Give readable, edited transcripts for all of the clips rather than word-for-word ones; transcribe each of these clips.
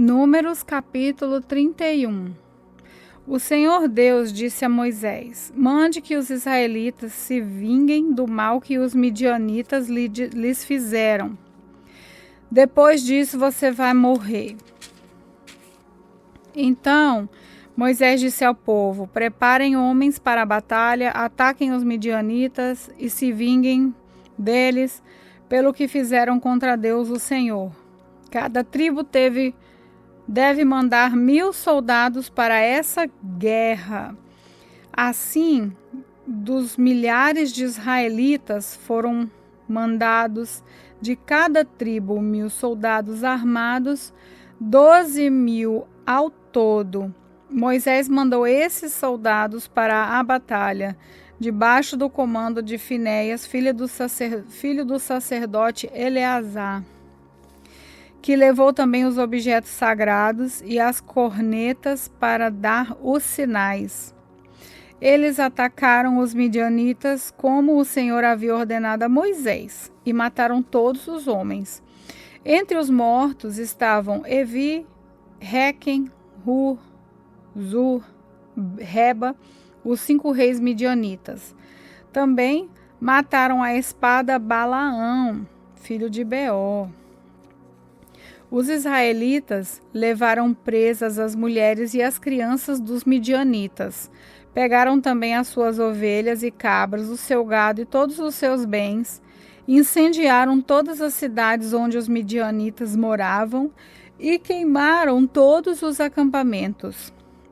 Números capítulo 31. O Senhor Deus disse a Moisés: mande que os israelitas se vinguem do mal que os midianitas lhes fizeram. Depois disso você vai morrer. Então Moisés disse ao povo: preparem homens para a batalha, ataquem os midianitas e se vinguem deles pelo que fizeram contra Deus o Senhor. Cada tribo deve mandar 1000 soldados para essa guerra. Assim, dos milhares de israelitas foram mandados de cada tribo 1000 soldados armados, 12.000 ao todo. Moisés mandou esses soldados para a batalha, debaixo do comando de Finéias, filho do sacerdote Eleazar, que levou também os objetos sagrados e as cornetas para dar os sinais. Eles atacaram os midianitas como o Senhor havia ordenado a Moisés e mataram todos os homens. Entre os mortos estavam Evi, Requem, Hur, Zur, Reba, os 5 reis midianitas. Também mataram a espada Balaão, filho de Beor. Os israelitas levaram presas as mulheres e as crianças dos midianitas. Pegaram também as suas ovelhas e cabras, o seu gado e todos os seus bens. Incendiaram todas as cidades onde os midianitas moravam e queimaram todos os acampamentos.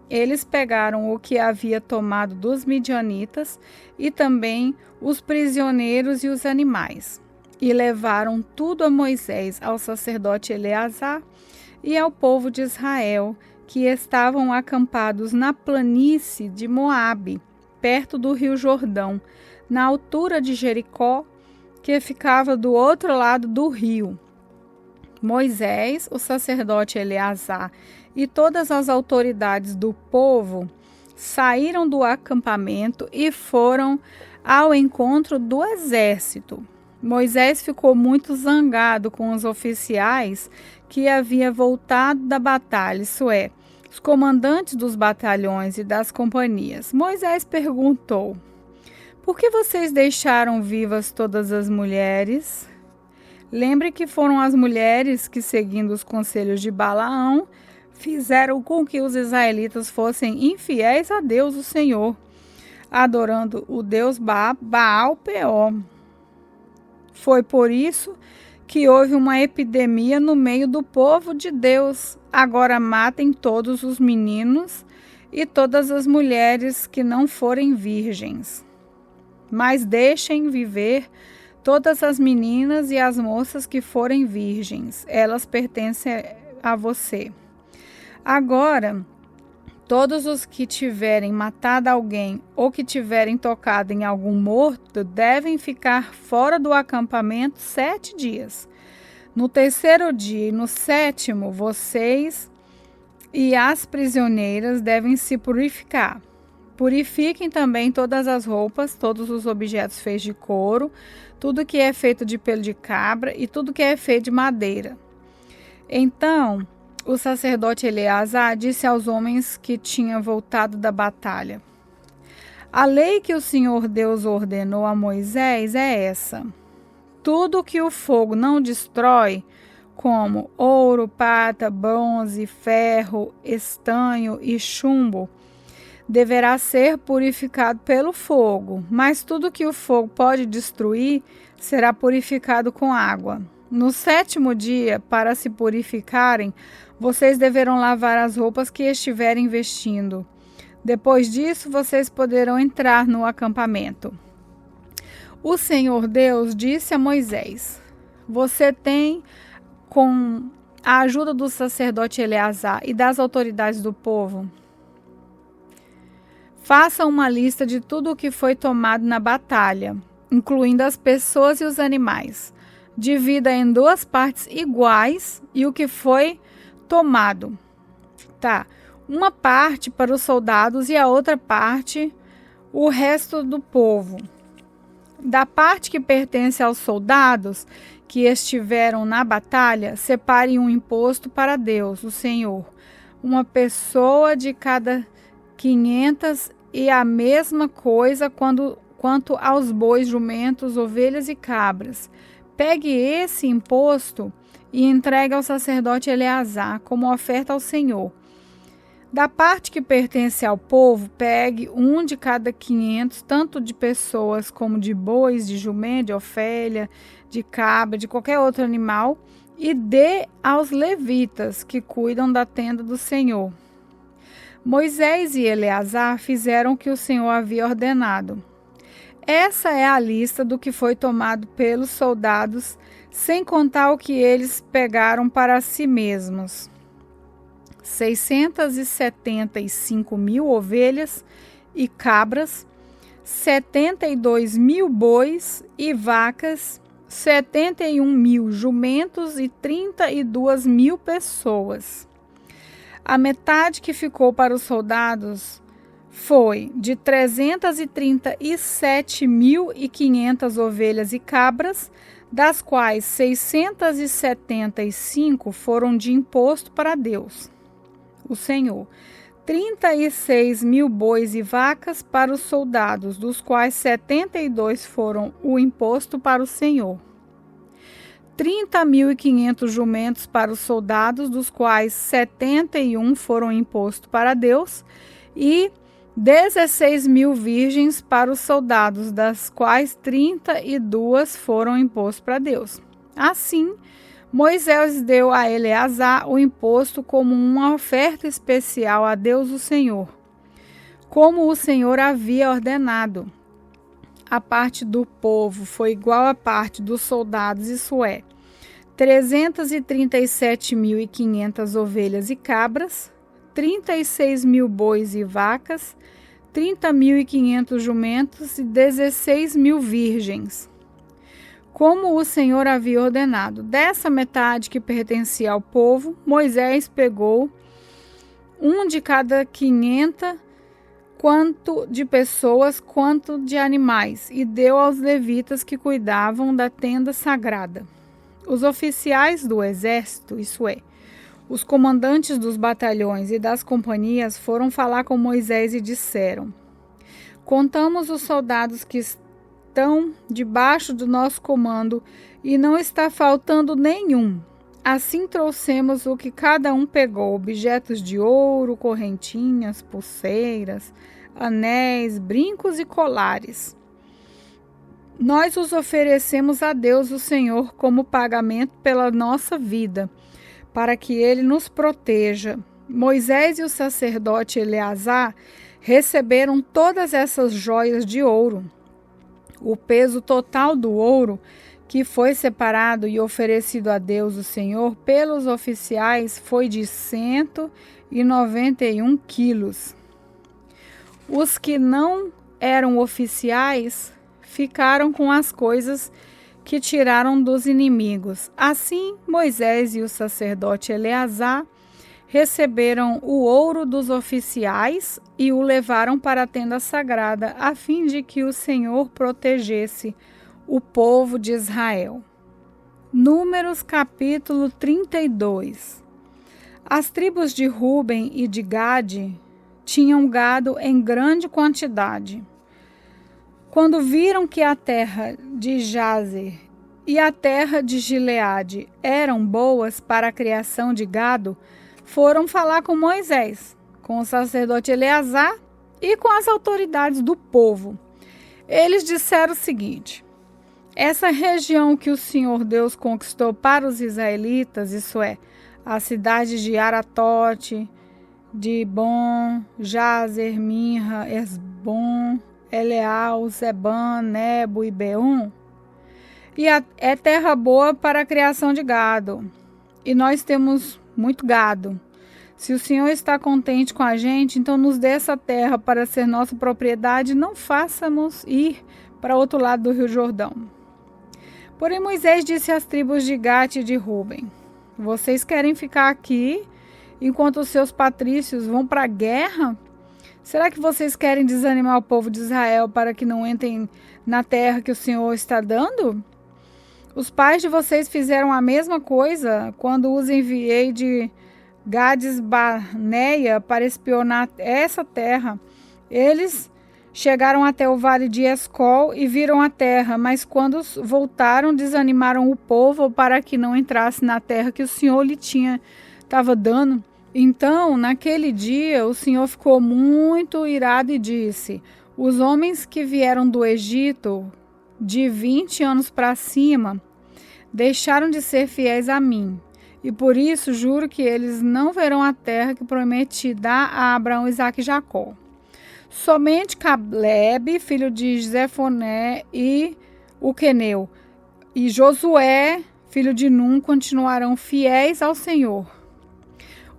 Eles pegaram o que havia tomado dos midianitas e também os prisioneiros e os animais. E levaram tudo a Moisés, ao sacerdote Eleazar e ao povo de Israel, que estavam acampados na planície de Moabe, perto do rio Jordão, na altura de Jericó, que ficava do outro lado do rio. Moisés, o sacerdote Eleazar e todas as autoridades do povo saíram do acampamento e foram ao encontro do exército. Moisés ficou muito zangado com os oficiais que havia voltado da batalha, isso é, os comandantes dos batalhões e das companhias. Moisés perguntou: por que vocês deixaram vivas todas as mulheres? Lembre que foram as mulheres que, seguindo os conselhos de Balaão, fizeram com que os israelitas fossem infiéis a Deus, o Senhor, adorando o Deus Baal-Peor. Foi por isso que houve uma epidemia no meio do povo de Deus. Agora matem todos os meninos e todas as mulheres que não forem virgens. Mas deixem viver todas as meninas e as moças que forem virgens. Elas pertencem a você. Agora, todos os que tiverem matado alguém ou que tiverem tocado em algum morto devem ficar fora do acampamento 7 dias. No 3º dia e no 7º, vocês e as prisioneiras devem se purificar. Purifiquem também todas as roupas, todos os objetos feitos de couro, tudo que é feito de pelo de cabra e tudo que é feito de madeira. Então o sacerdote Eleazar disse aos homens que tinham voltado da batalha: a lei que o Senhor Deus ordenou a Moisés é essa: tudo que o fogo não destrói, como ouro, prata, bronze, ferro, estanho e chumbo, deverá ser purificado pelo fogo, mas tudo que o fogo pode destruir será purificado com água. No 7º dia, para se purificarem, vocês deverão lavar as roupas que estiverem vestindo. Depois disso, vocês poderão entrar no acampamento. O Senhor Deus disse a Moisés: você tem, com a ajuda do sacerdote Eleazar e das autoridades do povo, faça uma lista de tudo o que foi tomado na batalha, incluindo as pessoas e os animais. Divida em 2 partes iguais e o que foi tomado. Uma parte para os soldados e a outra parte o resto do povo. Da parte que pertence aos soldados que estiveram na batalha, separe um imposto para Deus, o Senhor, uma pessoa de cada 500, e a mesma coisa quanto aos bois, jumentos, ovelhas e cabras. Pegue esse imposto e entregue ao sacerdote Eleazar como oferta ao Senhor. Da parte que pertence ao povo, pegue um de cada 500, tanto de pessoas como de bois, de jumento, de ovelha, de cabra, de qualquer outro animal, e dê aos levitas que cuidam da tenda do Senhor. Moisés e Eleazar fizeram o que o Senhor havia ordenado. Essa é a lista do que foi tomado pelos soldados, sem contar o que eles pegaram para si mesmos: 675.000 ovelhas e cabras, 72.000 bois e vacas, 71.000 jumentos e 32.000 pessoas. A metade que ficou para os soldados foi de 337.500 ovelhas e cabras, das quais 675 foram de imposto para Deus, o Senhor. 36.000 bois e vacas para os soldados, dos quais 72 foram o imposto para o Senhor. 30.500 jumentos para os soldados, dos quais 71 foram imposto para Deus, e 16.000 virgens para os soldados, das quais 32 foram imposto para Deus. Assim, Moisés deu a Eleazar o imposto como uma oferta especial a Deus o Senhor, como o Senhor havia ordenado. A parte do povo foi igual à parte dos soldados, isso é, 337.500 ovelhas e cabras, 36.000 bois e vacas, 30.500 jumentos e 16.000 virgens, como o Senhor havia ordenado. Dessa metade que pertencia ao povo, Moisés pegou um de cada 500, quanto de pessoas quanto de animais, e deu aos levitas que cuidavam da tenda sagrada. Os oficiais do exército, isso é, os comandantes dos batalhões e das companhias, foram falar com Moisés e disseram: contamos os soldados que estão debaixo do nosso comando e não está faltando nenhum. Assim trouxemos o que cada um pegou: objetos de ouro, correntinhas, pulseiras, anéis, brincos e colares. Nós os oferecemos a Deus o Senhor como pagamento pela nossa vida, para que ele nos proteja. Moisés e o sacerdote Eleazar receberam todas essas joias de ouro. O peso total do ouro que foi separado e oferecido a Deus o Senhor pelos oficiais foi de 191 quilos. Os que não eram oficiais ficaram com as coisas que tiraram dos inimigos. Assim, Moisés e o sacerdote Eleazar receberam o ouro dos oficiais e o levaram para a tenda sagrada, a fim de que o Senhor protegesse o povo de Israel. Números capítulo 32. As tribos de Ruben e de Gade tinham gado em grande quantidade. Quando viram que a terra de Jazer e a terra de Gileade eram boas para a criação de gado, foram falar com Moisés, com o sacerdote Eleazar e com as autoridades do povo. Eles disseram o seguinte: essa região que o Senhor Deus conquistou para os israelitas, isso é, a cidade de Aratote, Dibon, Jazer, Minha, Esbom, Eleal, Zeban, Nebo e Beum, e é terra boa para a criação de gado, e nós temos muito gado. Se o Senhor está contente com a gente, então nos dê essa terra para ser nossa propriedade, não faça-nos ir para outro lado do Rio Jordão. Porém Moisés disse às tribos de Gade e de Ruben: vocês querem ficar aqui enquanto os seus patrícios vão para a guerra? Será que vocês querem desanimar o povo de Israel para que não entrem na terra que o Senhor está dando? Os pais de vocês fizeram a mesma coisa quando os enviei de Gades Barneia para espionar essa terra. Eles chegaram até o vale de Escol e viram a terra, mas quando voltaram, desanimaram o povo para que não entrasse na terra que o Senhor lhe estava dando. Então, naquele dia, o Senhor ficou muito irado e disse: os homens que vieram do Egito, de 20 anos para cima, deixaram de ser fiéis a mim. E por isso juro que eles não verão a terra que prometi dar a Abraão, Isaque e Jacó. Somente Caleb, filho de Jefoné, e o queneu, e Josué, filho de Num, continuarão fiéis ao Senhor.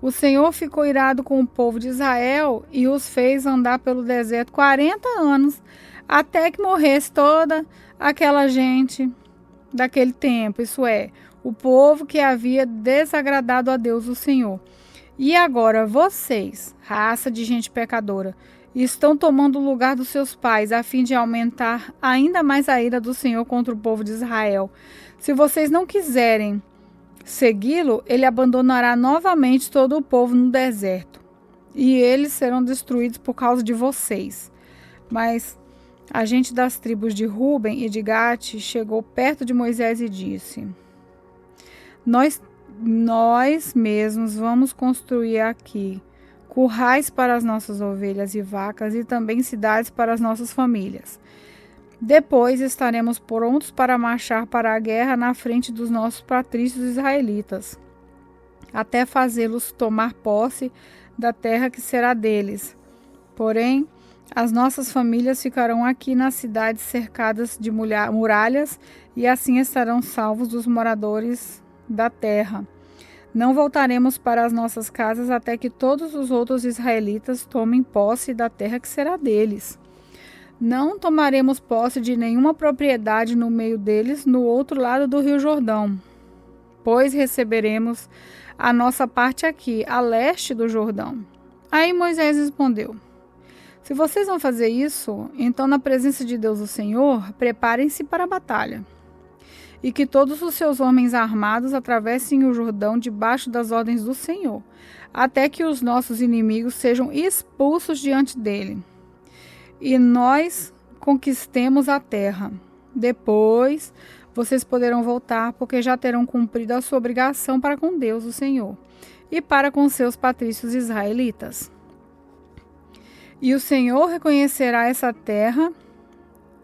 O Senhor ficou irado com o povo de Israel e os fez andar pelo deserto 40 anos, até que morresse toda aquela gente daquele tempo, isso é, o povo que havia desagradado a Deus, o Senhor. E agora vocês, raça de gente pecadora, estão tomando o lugar dos seus pais, a fim de aumentar ainda mais a ira do Senhor contra o povo de Israel. Se vocês não quiserem segui-lo, ele abandonará novamente todo o povo no deserto, e eles serão destruídos por causa de vocês. Mas a gente das tribos de Ruben e de Gade chegou perto de Moisés e disse: Nós mesmos vamos construir aqui currais para as nossas ovelhas e vacas e também cidades para as nossas famílias. Depois estaremos prontos para marchar para a guerra na frente dos nossos patrícios israelitas, até fazê-los tomar posse da terra que será deles. Porém, as nossas famílias ficarão aqui nas cidades cercadas de muralhas e assim estarão salvos dos moradores da terra. Não voltaremos para as nossas casas até que todos os outros israelitas tomem posse da terra que será deles. Não tomaremos posse de nenhuma propriedade no meio deles, no outro lado do rio Jordão, pois receberemos a nossa parte aqui, a leste do Jordão. Aí Moisés respondeu: se vocês vão fazer isso, então na presença de Deus o Senhor, preparem-se para a batalha. E que todos os seus homens armados atravessem o Jordão debaixo das ordens do Senhor, até que os nossos inimigos sejam expulsos diante dele, e nós conquistemos a terra. Depois, vocês poderão voltar, porque já terão cumprido a sua obrigação para com Deus, o Senhor, e para com seus patrícios israelitas. E o Senhor reconhecerá essa terra,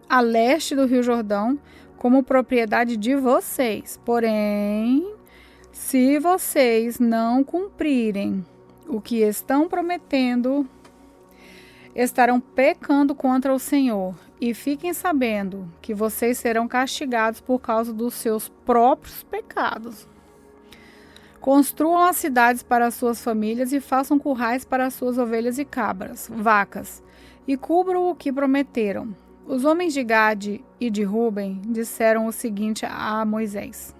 a leste do rio Jordão, como propriedade de vocês. Porém, se vocês não cumprirem o que estão prometendo, estarão pecando contra o Senhor. E fiquem sabendo que vocês serão castigados por causa dos seus próprios pecados. Construam as cidades para as suas famílias e façam currais para as suas ovelhas e cabras, vacas, e cubram o que prometeram. Os homens de Gade e de Ruben disseram o seguinte a Moisés: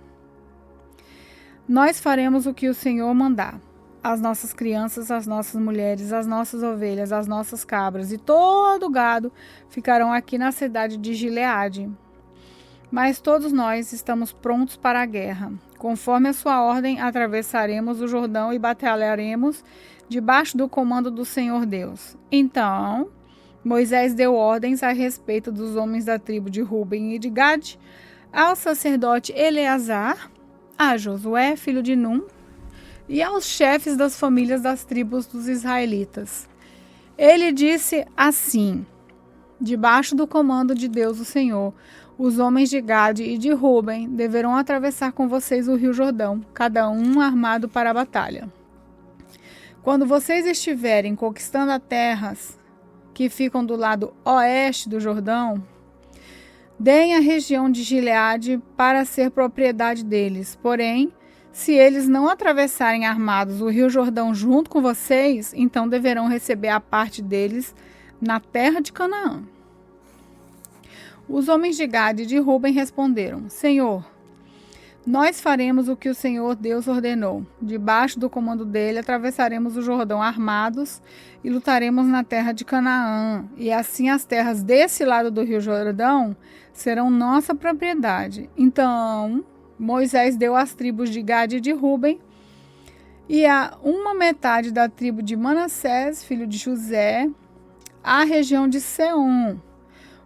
nós faremos o que o Senhor mandar. As nossas crianças, as nossas mulheres, as nossas ovelhas, as nossas cabras e todo o gado ficarão aqui na cidade de Gileade. Mas todos nós estamos prontos para a guerra. Conforme a sua ordem, atravessaremos o Jordão e batalharemos debaixo do comando do Senhor Deus. Então, Moisés deu ordens a respeito dos homens da tribo de Ruben e de Gade, ao sacerdote Eleazar, a Josué, filho de Num, e aos chefes das famílias das tribos dos israelitas. Ele disse assim: debaixo do comando de Deus o Senhor, os homens de Gade e de Ruben deverão atravessar com vocês o rio Jordão, cada um armado para a batalha. Quando vocês estiverem conquistando as terras que ficam do lado oeste do Jordão, deem a região de Gileade para ser propriedade deles. Porém, se eles não atravessarem armados o rio Jordão junto com vocês, então deverão receber a parte deles na terra de Canaã. Os homens de Gade e de Ruben responderam: Senhor, Nós faremos o que o Senhor Deus ordenou. Debaixo do comando dele, atravessaremos o Jordão armados e lutaremos na terra de Canaã. E assim as terras desse lado do rio Jordão serão nossa propriedade. Então, Moisés deu às tribos de Gade e de Ruben e a uma metade da tribo de Manassés, filho de José, a região de Seom,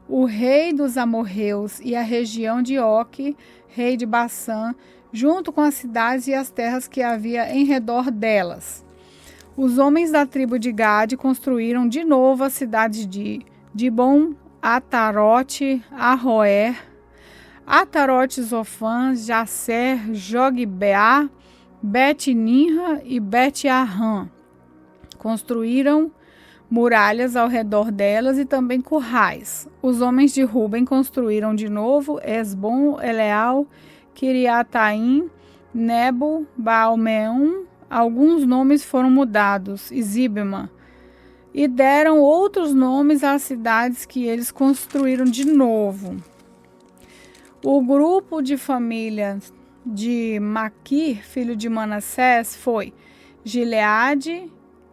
o rei dos amorreus, e a região de Oque, rei de Bassã, junto com as cidades e as terras que havia em redor delas. Os homens da tribo de Gade construíram de novo as cidades de Dibon, Atarote, Arroer, Atarote, Zofã, Jasser, Jogbeá, Bet-Ninra e Bet-Arrã. Construíram muralhas ao redor delas e também currais. Os homens de Ruben construíram de novo Esbom, Eleal, Kiriataim, Nebo, Baal-meum. Alguns nomes foram mudados, e Zibma, e deram outros nomes às cidades que eles construíram de novo. O grupo de família de Maquir, filho de Manassés, foi Gileade,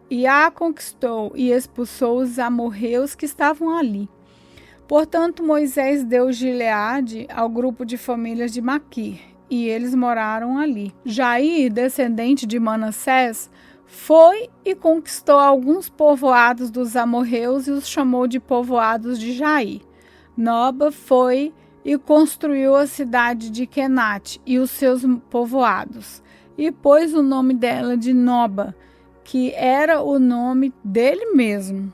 e a conquistou e expulsou os amorreus que estavam ali. Portanto, Moisés deu Gileade ao grupo de famílias de Maquir, e eles moraram ali. Jair, descendente de Manassés, foi e conquistou alguns povoados dos amorreus e os chamou de povoados de Jair. Noba foi e construiu a cidade de Kenate e os seus povoados, e pôs o nome dela de Noba, que era o nome dele mesmo.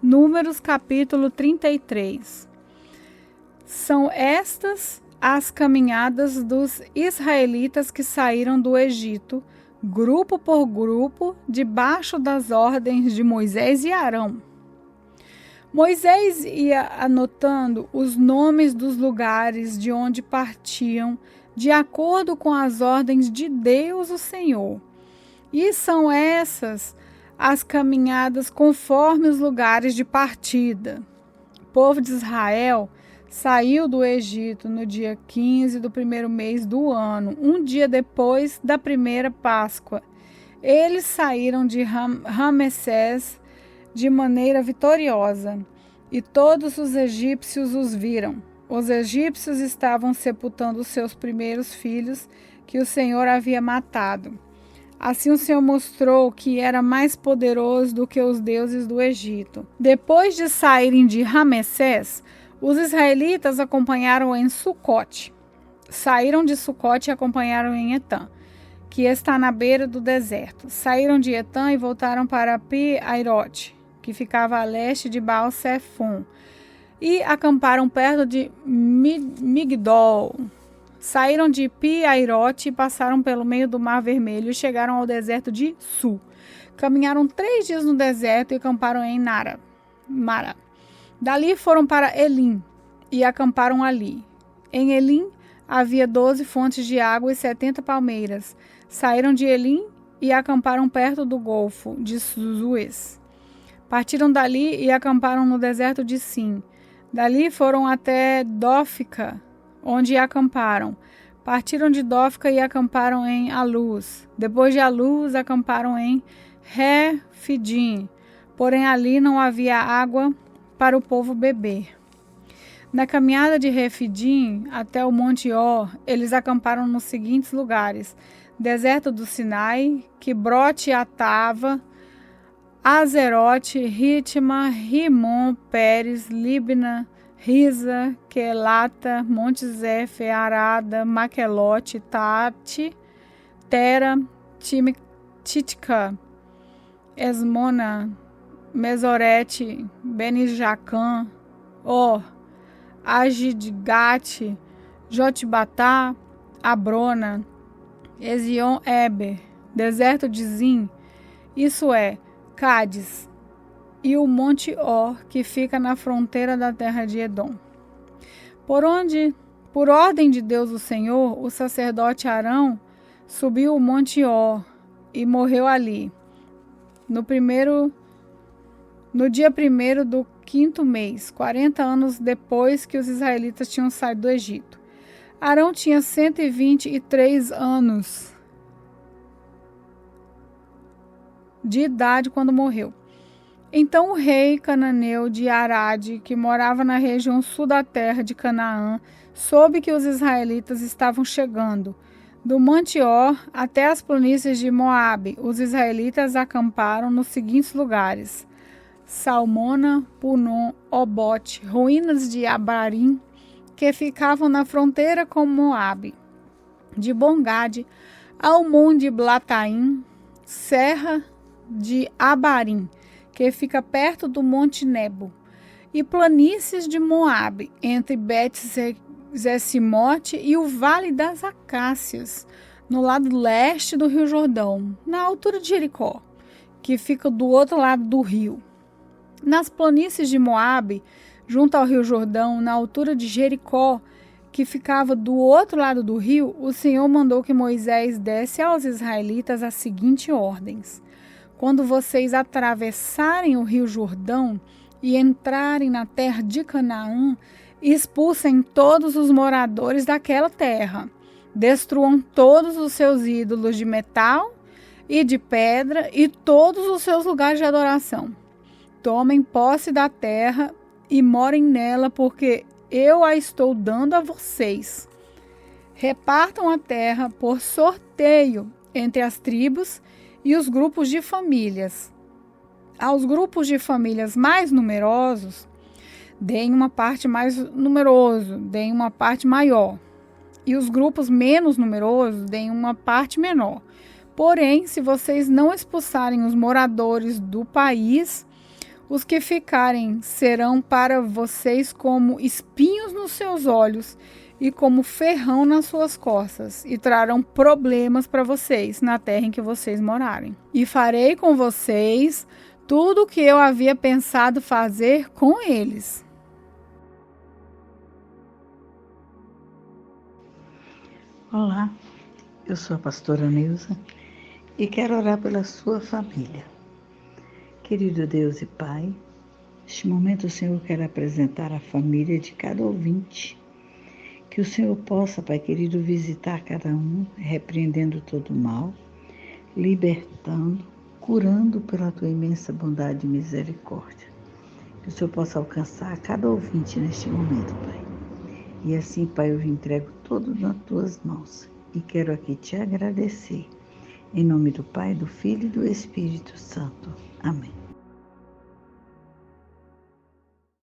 Números capítulo 33. São estas as caminhadas dos israelitas que saíram do Egito, grupo por grupo, debaixo das ordens de Moisés e Arão. Moisés ia anotando os nomes dos lugares de onde partiam, de acordo com as ordens de Deus, o Senhor. E são essas as caminhadas conforme os lugares de partida. O povo de Israel saiu do Egito no dia 15 do primeiro mês do ano, um dia depois da primeira Páscoa. Eles saíram de Ramessés de maneira vitoriosa, e todos os egípcios os viram. Os egípcios estavam sepultando os seus primeiros filhos que o Senhor havia matado. Assim o Senhor mostrou que era mais poderoso do que os deuses do Egito. Depois de saírem de Ramessés, os israelitas acompanharam em Sucote. Saíram de Sucote e acompanharam em Etã, que está na beira do deserto. Saíram de Etã e voltaram para Pi-Airote, que ficava a leste de Baal-Sefon, e acamparam perto de Migdol. Saíram de Pi-Airote e passaram pelo meio do Mar Vermelho e chegaram ao deserto de Su. Caminharam 3 dias no deserto e acamparam em Mara. Dali foram para Elim e acamparam ali. Em Elim havia 12 fontes de água e 70 palmeiras. Saíram de Elim e acamparam perto do Golfo de Suez. Partiram dali e acamparam no deserto de Sim. Dali foram até Dófica, onde acamparam. Partiram de Dófica e acamparam em Aluz. Depois de Aluz, acamparam em Refidim. Porém, ali não havia água para o povo beber. Na caminhada de Refidim até o Monte Or, eles acamparam nos seguintes lugares: deserto do Sinai, Quibrote Atava, Azerote, Ritma, Rimon, Pérez, Libna, Risa, Quelata, Monte Zefe, Arada, Maquelote, Tati, Tera, Titica, Esmona, Mesorete, Benijacã, Or, Agidgate, Jotbatá, Abrona, Ezion-Eber, deserto de Zim, isso é, Cádiz, e o Monte Or, que fica na fronteira da terra de Edom. Por ordem de Deus o Senhor, o sacerdote Arão subiu o Monte Or e morreu ali, no dia 1º do 5º mês, 40 anos depois que os israelitas tinham saído do Egito. Arão tinha 123 anos de idade quando morreu. Então o rei cananeu de Arade, que morava na região sul da terra de Canaã, soube que os israelitas estavam chegando. Do Monte Or até as planícies de Moabe, os israelitas acamparam nos seguintes lugares: Salmona, Punon, Obote, ruínas de Abarim, que ficavam na fronteira com Moabe, de Bongade, Almon de Blataim, Serra de Abarim, que fica perto do Monte Nebo, e planícies de Moabe, entre Bet-Zessimote e o Vale das Acácias, no lado leste do Rio Jordão, na altura de Jericó, que fica do outro lado do rio. Nas planícies de Moabe, junto ao Rio Jordão, na altura de Jericó, que ficava do outro lado do rio, o Senhor mandou que Moisés desse aos israelitas as seguintes ordens: quando vocês atravessarem o Rio Jordão e entrarem na terra de Canaã, expulsem todos os moradores daquela terra, destruam todos os seus ídolos de metal e de pedra e todos os seus lugares de adoração. Tomem posse da terra e morem nela, porque eu a estou dando a vocês. Repartam a terra por sorteio entre as tribos e os grupos de famílias. Aos grupos de famílias mais numerosos, deem uma parte mais numerosa, deem uma parte maior. E os grupos menos numerosos, deem uma parte menor. Porém, se vocês não expulsarem os moradores do país, os que ficarem serão para vocês como espinhos nos seus olhos e como ferrão nas suas costas, e trarão problemas para vocês na terra em que vocês morarem. E farei com vocês tudo o que eu havia pensado fazer com eles. Olá, eu sou a pastora Neuza e quero orar pela sua família. Querido Deus e Pai, neste momento o Senhor quer apresentar a família de cada ouvinte. Que o Senhor possa, Pai querido, visitar cada um, repreendendo todo o mal, libertando, curando pela Tua imensa bondade e misericórdia. Que o Senhor possa alcançar cada ouvinte neste momento, Pai. E assim, Pai, eu entrego tudo nas Tuas mãos e quero aqui Te agradecer. Em nome do Pai, do Filho e do Espírito Santo. Amém.